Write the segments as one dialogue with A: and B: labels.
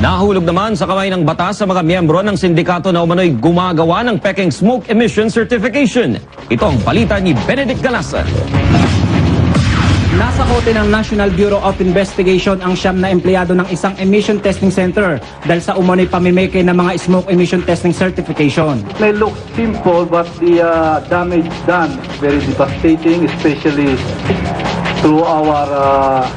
A: Nahulog naman sa kamay ng batas sa mga miyembro ng sindikato na umano'y gumagawa ng peking smoke emission certification. Ito ang balita ni Benedict Galasan.
B: Nasa kote ng National Bureau of Investigation ang siyam na empleyado ng isang emission testing center dahil sa umano'y pamimeke ng mga smoke emission testing certification.
C: May look simple but the damage done is very devastating, especially through our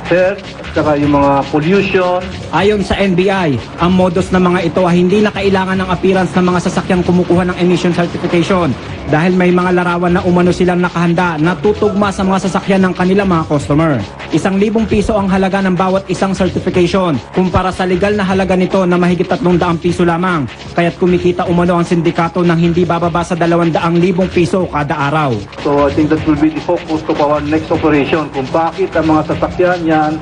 C: health, saka yung mga pollution.
B: Ayon sa NBI, ang modus ng mga ito ay hindi na kailangan ng appearance ng mga sasakyang kumukuha ng emission certification dahil may mga larawan na umano silang nakahanda na tutugma sa mga sasakyan ng kanilang mga customer. 1,000 piso ang halaga ng bawat isang certification kumpara sa legal na halaga nito na mahigit 300 piso lamang. Kaya't kumikita umano ang sindikato ng hindi bababa sa 200,000 piso kada araw.
C: So I think that will be the focus of our next operation, kung bakit ang mga sasakyan yan,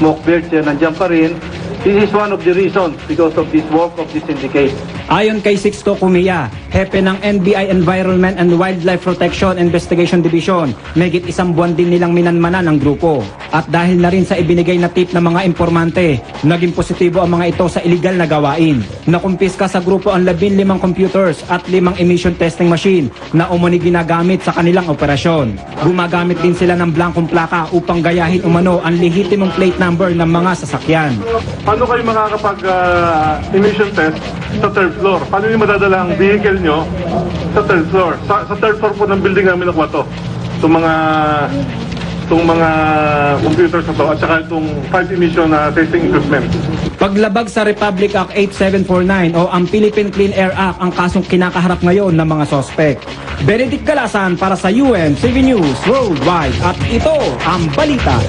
C: smoke birds yan, nandiyan pa rin. This is one of the reasons because of this work of this syndicate.
B: Ayon kay Sixto Cumia, hepe ng NBI Environment and Wildlife Protection Investigation Division, megit 1 buwan din nilang minanmanan ang grupo. At dahil na rin sa ibinigay na tip ng mga impormante, naging positibo ang mga ito sa iligal na gawain. Nakumpiska sa grupo ang 15 computers at 5 emission testing machine na umani ginagamit sa kanilang operasyon. Gumagamit din sila ng blankong plaka upang gayahin umano ang lehitimong plate number ng mga sasakyan.
D: Paano kayo makakapag-emission test sa third floor? Paano nyo madadala ang vehicle nyo sa third floor? Sa third floor po ng building namin nakuha to. Itong mga computers na to at saka itong 5 emission testing equipment.
B: Paglabag sa Republic Act 8749 o ang Philippine Clean Air Act ang kasong kinakaharap ngayon ng mga sospek. Benedict Galasan para sa UNCV News Worldwide at ito ang balita.